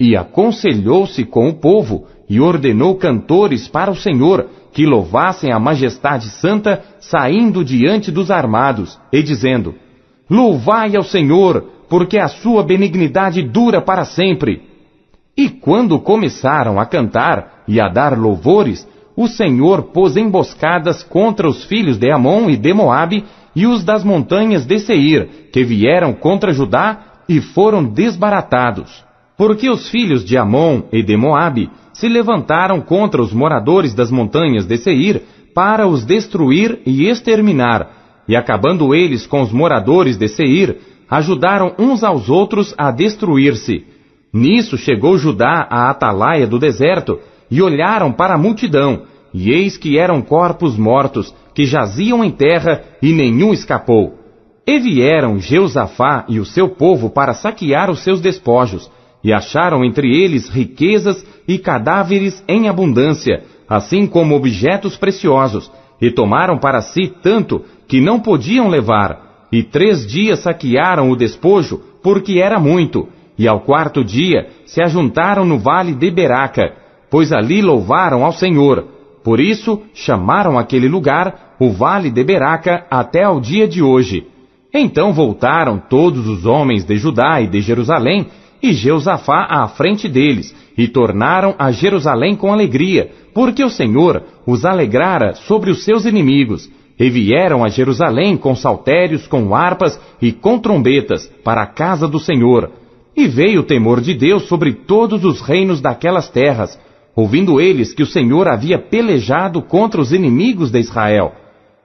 E aconselhou-se com o povo, e ordenou cantores para o Senhor, que louvassem a majestade santa, saindo diante dos armados, e dizendo: Louvai ao Senhor, porque a sua benignidade dura para sempre. E quando começaram a cantar e a dar louvores, o Senhor pôs emboscadas contra os filhos de Amon e de Moabe, e os das montanhas de Seir, que vieram contra Judá, e foram desbaratados. Porque os filhos de Amon e de Moabe se levantaram contra os moradores das montanhas de Seir, para os destruir e exterminar, e acabando eles com os moradores de Seir, ajudaram uns aos outros a destruir-se. Nisso chegou Judá à atalaia do deserto, e olharam para a multidão, e eis que eram corpos mortos, que jaziam em terra, e nenhum escapou. E vieram Jeosafá e o seu povo para saquear os seus despojos, e acharam entre eles riquezas e cadáveres em abundância, assim como objetos preciosos, e tomaram para si tanto que não podiam levar, e 3 dias saquearam o despojo, porque era muito, e ao 4º dia se ajuntaram no vale de Beraca, pois ali louvaram ao Senhor. Por isso chamaram aquele lugar o vale de Beraca até ao dia de hoje. Então voltaram todos os homens de Judá e de Jerusalém, e Jeosafá à frente deles, e tornaram a Jerusalém com alegria, porque o Senhor os alegrara sobre os seus inimigos, e vieram a Jerusalém com saltérios, com harpas e com trombetas, para a casa do Senhor. E veio o temor de Deus sobre todos os reinos daquelas terras, ouvindo eles que o Senhor havia pelejado contra os inimigos de Israel.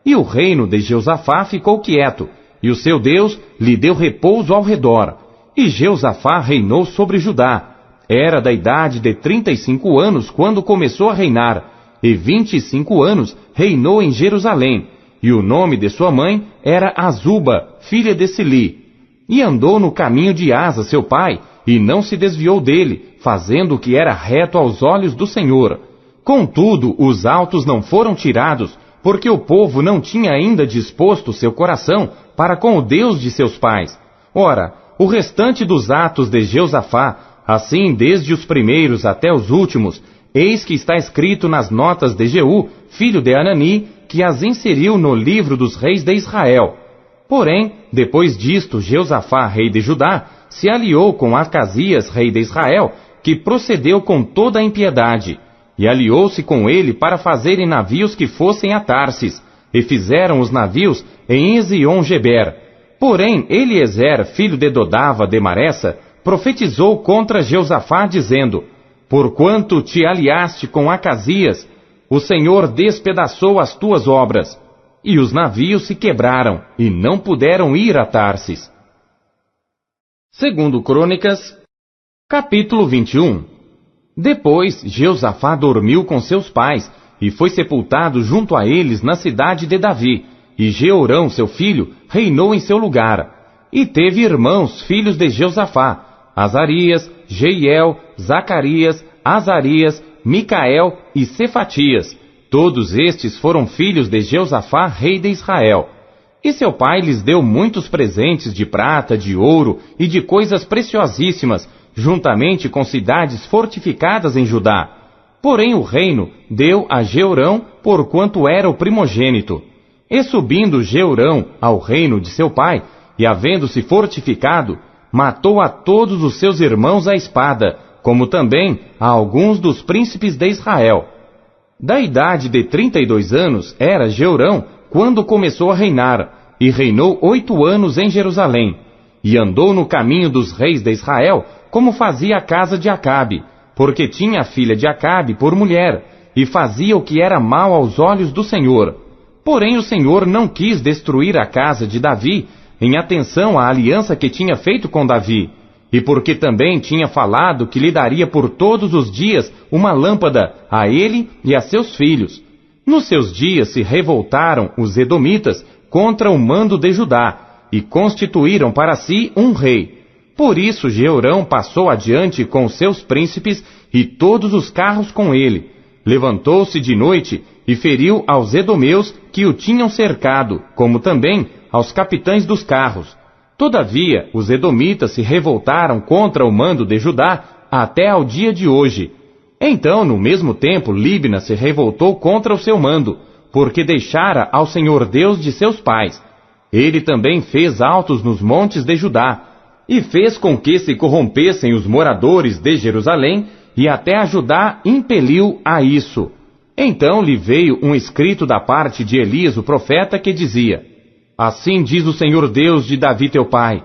E o reino de Jeosafá ficou quieto, e o seu Deus lhe deu repouso ao redor. E Jeosafá reinou sobre Judá. Era da idade de 35 anos quando começou a reinar, e 25 anos reinou em Jerusalém. E o nome de sua mãe era Azuba, filha de Sili. E andou no caminho de Asa, seu pai, e não se desviou dele, fazendo o que era reto aos olhos do Senhor. Contudo, os altos não foram tirados, porque o povo não tinha ainda disposto seu coração para com o Deus de seus pais. Ora, o restante dos atos de Jeosafá, assim desde os primeiros até os últimos, eis que está escrito nas notas de Jeú, filho de Anani, que as inseriu no livro dos reis de Israel. Porém, depois disto, Jeosafá, rei de Judá, se aliou com Acasias, rei de Israel, que procedeu com toda a impiedade, e aliou-se com ele para fazerem navios que fossem a Tarsis, e fizeram os navios em Ezion-Geber. Porém, Eliezer, filho de Dodava de Maressa, profetizou contra Jeosafá, dizendo: Porquanto te aliaste com Acasias, o Senhor despedaçou as tuas obras. E os navios se quebraram, e não puderam ir a Tarsis. Segundo Crônicas, capítulo 21. Depois, Jeosafá dormiu com seus pais, e foi sepultado junto a eles na cidade de Davi, e Jeorão, seu filho, reinou em seu lugar. E teve irmãos, filhos de Jeosafá, Azarias, Jeiel, Zacarias, Azarias, Micael e Cefatias. Todos estes foram filhos de Jeosafá, rei de Israel. E seu pai lhes deu muitos presentes de prata, de ouro e de coisas preciosíssimas, juntamente com cidades fortificadas em Judá. Porém o reino deu a Jeorão, porquanto era o primogênito. E subindo Jeorão ao reino de seu pai, e havendo-se fortificado, matou a todos os seus irmãos à espada, como também a alguns dos príncipes de Israel. Da idade de 32 anos era Jeorão quando começou a reinar, e reinou 8 anos em Jerusalém. E andou no caminho dos reis de Israel, como fazia a casa de Acabe, porque tinha a filha de Acabe por mulher, e fazia o que era mal aos olhos do Senhor. Porém o Senhor não quis destruir a casa de Davi, em atenção à aliança que tinha feito com Davi, e porque também tinha falado que lhe daria por todos os dias uma lâmpada a ele e a seus filhos. Nos seus dias se revoltaram os edomitas contra o mando de Judá, e constituíram para si um rei. Por isso Jeorão passou adiante com os seus príncipes e todos os carros com ele. Levantou-se de noite e feriu aos edomeus que o tinham cercado, como também aos capitães dos carros. Todavia, os edomitas se revoltaram contra o mando de Judá até ao dia de hoje. Então, no mesmo tempo, Líbna se revoltou contra o seu mando, porque deixara ao Senhor Deus de seus pais. Ele também fez altos nos montes de Judá, e fez com que se corrompessem os moradores de Jerusalém, e até a Judá impeliu a isso. Então lhe veio um escrito da parte de Elias o profeta que dizia: Assim diz o Senhor Deus de Davi teu pai: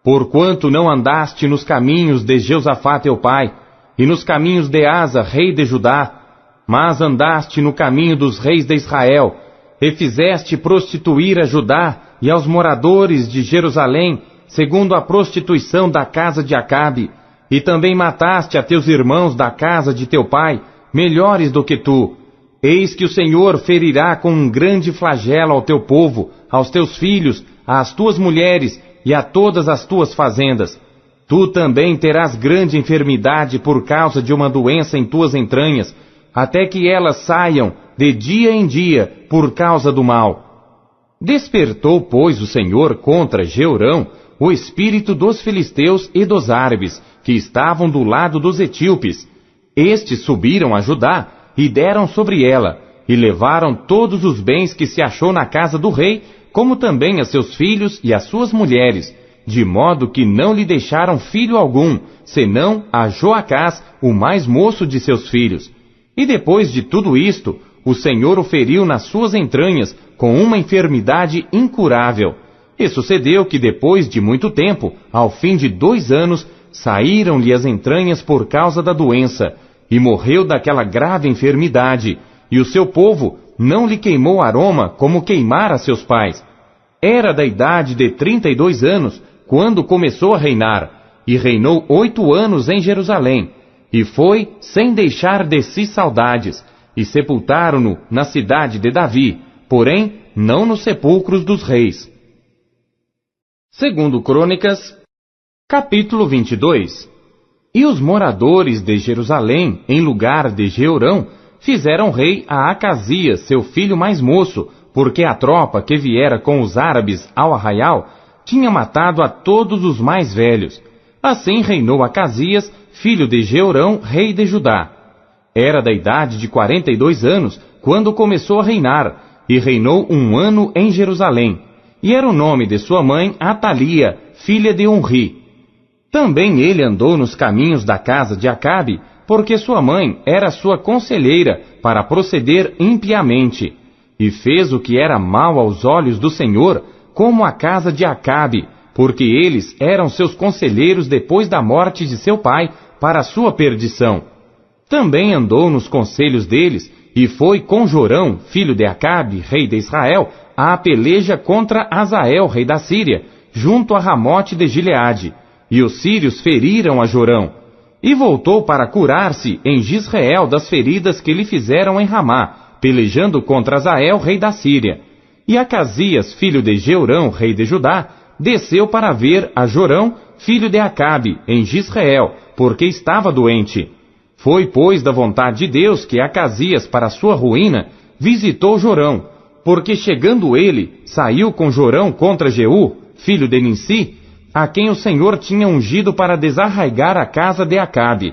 Porquanto não andaste nos caminhos de Jeosafá teu pai, e nos caminhos de Asa, rei de Judá, mas andaste no caminho dos reis de Israel, e fizeste prostituir a Judá e aos moradores de Jerusalém, segundo a prostituição da casa de Acabe, e também mataste a teus irmãos da casa de teu pai, melhores do que tu. Eis que o Senhor ferirá com um grande flagelo ao teu povo, aos teus filhos, às tuas mulheres e a todas as tuas fazendas. Tu também terás grande enfermidade por causa de uma doença em tuas entranhas, até que elas saiam de dia em dia por causa do mal. Despertou, pois, o Senhor contra Jeorão o espírito dos filisteus e dos árabes, que estavam do lado dos etíopes. Estes subiram a Judá e deram sobre ela, e levaram todos os bens que se achou na casa do rei, como também a seus filhos e as suas mulheres, de modo que não lhe deixaram filho algum, senão a Joacás, o mais moço de seus filhos. E depois de tudo isto, o Senhor o feriu nas suas entranhas com uma enfermidade incurável. E sucedeu que depois de muito tempo, ao fim de 2 anos, saíram-lhe as entranhas por causa da doença, e morreu daquela grave enfermidade, e o seu povo não lhe queimou aroma como queimara seus pais. Era da idade de 32 anos, quando começou a reinar, e reinou 8 anos em Jerusalém, e foi sem deixar de si saudades, e sepultaram-no na cidade de Davi, porém não nos sepulcros dos reis. Segundo Crônicas, capítulo 22. E os moradores de Jerusalém, em lugar de Jeorão, fizeram rei a Acasias, seu filho mais moço, porque a tropa que viera com os árabes ao arraial tinha matado a todos os mais velhos. Assim reinou Acasias, filho de Jeorão, rei de Judá. Era da idade de 42 anos, quando começou a reinar, e reinou 1 ano em Jerusalém. E era o nome de sua mãe Atalia, filha de Onri. Também ele andou nos caminhos da casa de Acabe, porque sua mãe era sua conselheira para proceder impiamente. E fez o que era mal aos olhos do Senhor, como a casa de Acabe, porque eles eram seus conselheiros depois da morte de seu pai, para a sua perdição. Também andou nos conselhos deles, e foi com Jorão, filho de Acabe, rei de Israel, à peleja contra Azael, rei da Síria, junto a Ramote de Gileade. E os sírios feriram a Jorão. E voltou para curar-se em Jizreel das feridas que lhe fizeram em Ramá, pelejando contra Azael, rei da Síria. E Acasias, filho de Jeorão, rei de Judá, desceu para ver a Jorão, filho de Acabe, em Jizreel, porque estava doente. Foi, pois, da vontade de Deus que Acasias, para sua ruína, visitou Jorão, porque chegando ele, saiu com Jorão contra Jeú, filho de Ninsi, a quem o Senhor tinha ungido para desarraigar a casa de Acabe.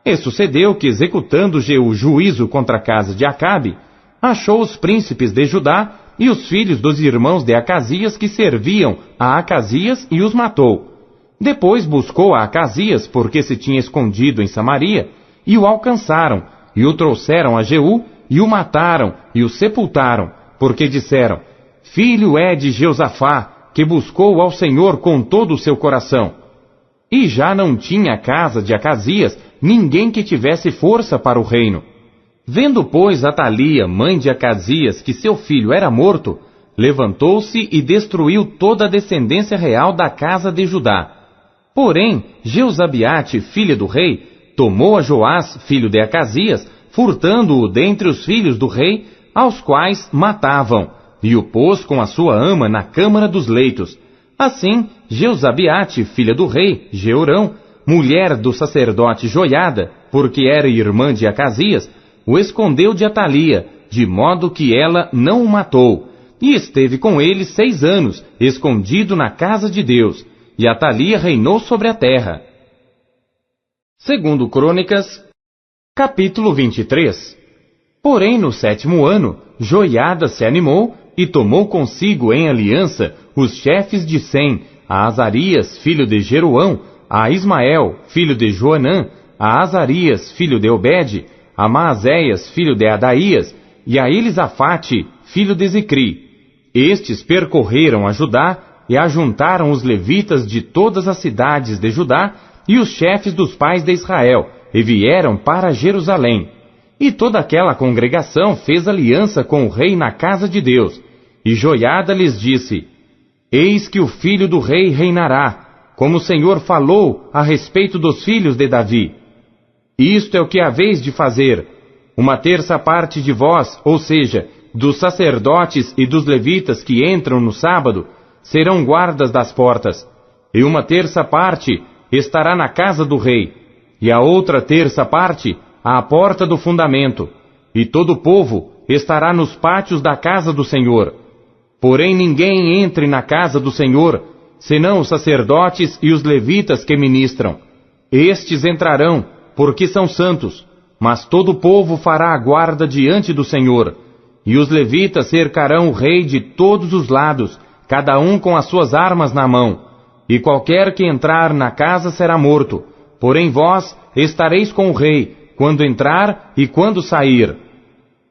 E sucedeu que, executando Jeú juízo contra a casa de Acabe, achou os príncipes de Judá e os filhos dos irmãos de Acasias que serviam a Acasias e os matou. Depois buscou a Acasias, porque se tinha escondido em Samaria, e o alcançaram, e o trouxeram a Jeú, e o mataram, e o sepultaram, porque disseram: Filho é de Jeosafá, que buscou ao Senhor com todo o seu coração. E já não tinha a casa de Acasias ninguém que tivesse força para o reino. Vendo, pois, Atalia, mãe de Acasias, que seu filho era morto, levantou-se e destruiu toda a descendência real da casa de Judá. Porém, Jeozabiate, filha do rei, tomou a Joás, filho de Acasias, furtando-o dentre os filhos do rei, aos quais matavam, e o pôs com a sua ama na câmara dos leitos. Assim, Jeozabiate, filha do rei, Jeorão, mulher do sacerdote Joiada, porque era irmã de Acasias, o escondeu de Atalia, de modo que ela não o matou, e esteve com ele 6 anos, escondido na casa de Deus, e Atalia reinou sobre a terra. Segundo Crônicas, capítulo 23. Porém, no 7º ano, Joiada se animou e tomou consigo em aliança os chefes de Sem, a Azarias, filho de Jeroão, a Ismael, filho de Joanã, a Azarias, filho de Obed, a Maazéias, filho de Adaías, e a Elisafate, filho de Zicri. Estes percorreram a Judá e ajuntaram os levitas de todas as cidades de Judá e os chefes dos pais de Israel, e vieram para Jerusalém. E toda aquela congregação fez aliança com o rei na casa de Deus. E Joiada lhes disse: Eis que o filho do rei reinará, como o Senhor falou a respeito dos filhos de Davi. Isto é o que haveis de fazer: 1/3 parte de vós, ou seja, dos sacerdotes e dos levitas que entram no sábado, serão guardas das portas, e 1/3 parte estará na casa do rei, e a outra 1/3 parte à porta do fundamento, e todo o povo estará nos pátios da casa do Senhor. Porém ninguém entre na casa do Senhor, senão os sacerdotes e os levitas que ministram. Estes entrarão, porque são santos, mas todo o povo fará a guarda diante do Senhor. E os levitas cercarão o rei de todos os lados, cada um com as suas armas na mão. E qualquer que entrar na casa será morto. Porém vós estareis com o rei, quando entrar e quando sair.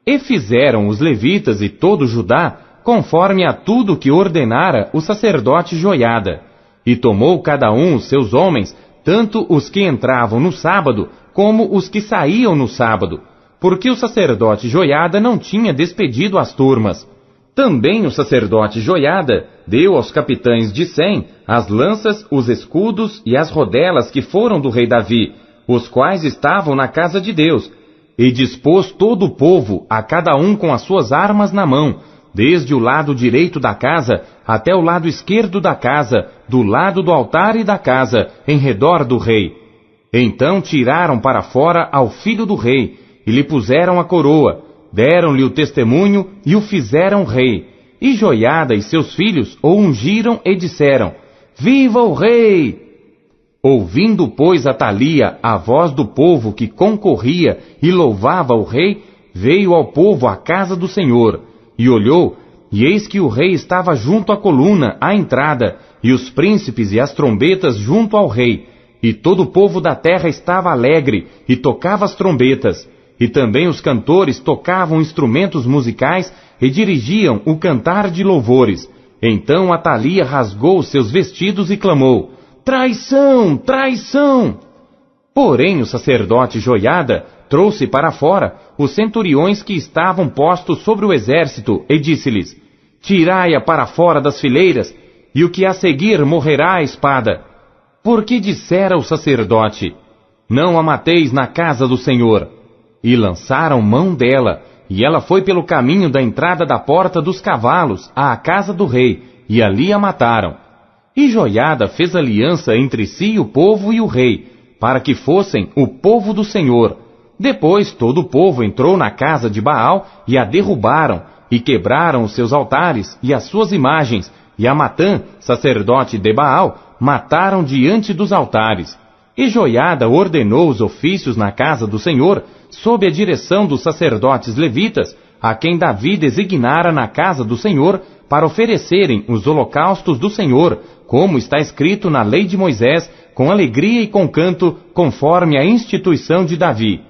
E fizeram os levitas e todo Judá, conforme a tudo que ordenara o sacerdote Joiada. E tomou cada um os seus homens, tanto os que entravam no sábado, como os que saíam no sábado, porque o sacerdote Joiada não tinha despedido as turmas. Também o sacerdote Joiada deu aos capitães de Sem as lanças, os escudos e as rodelas que foram do rei Davi, os quais estavam na casa de Deus, e dispôs todo o povo, a cada um com as suas armas na mão, desde o lado direito da casa até o lado esquerdo da casa, do lado do altar e da casa, em redor do rei. Então tiraram para fora ao filho do rei, e lhe puseram a coroa, deram-lhe o testemunho e o fizeram rei. E Joiada e seus filhos o ungiram e disseram: Viva o rei! Ouvindo, pois, Atalia a voz do povo que concorria e louvava o rei, veio ao povo à casa do Senhor, e olhou, e eis que o rei estava junto à coluna, à entrada, e os príncipes e as trombetas junto ao rei, e todo o povo da terra estava alegre, e tocava as trombetas, e também os cantores tocavam instrumentos musicais, e dirigiam o cantar de louvores. Então Atalia rasgou os seus vestidos e clamou: Traição! Traição! Porém o sacerdote Joiada trouxe para fora os centuriões que estavam postos sobre o exército, e disse-lhes: Tirai-a para fora das fileiras, e o que a seguir morrerá à espada. Porque dissera o sacerdote: Não a mateis na casa do Senhor. E lançaram mão dela, e ela foi pelo caminho da entrada da porta dos cavalos à casa do rei, e ali a mataram. E Joiada fez aliança entre si o povo e o rei, para que fossem o povo do Senhor. Depois todo o povo entrou na casa de Baal e a derrubaram, e quebraram os seus altares e as suas imagens, e a Matã, sacerdote de Baal, mataram diante dos altares. E Joiada ordenou os ofícios na casa do Senhor, sob a direção dos sacerdotes levitas, a quem Davi designara na casa do Senhor, para oferecerem os holocaustos do Senhor, como está escrito na lei de Moisés, com alegria e com canto, conforme a instituição de Davi.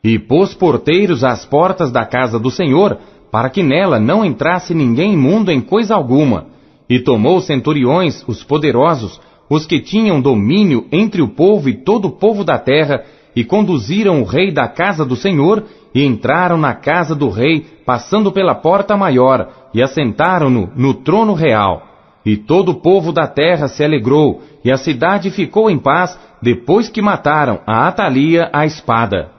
E pôs porteiros às portas da casa do Senhor, para que nela não entrasse ninguém imundo em coisa alguma. E tomou centuriões, os poderosos, os que tinham domínio entre o povo e todo o povo da terra, e conduziram o rei da casa do Senhor, e entraram na casa do rei, passando pela porta maior, e assentaram-no no trono real. E todo o povo da terra se alegrou, e a cidade ficou em paz, depois que mataram a Atalia à espada.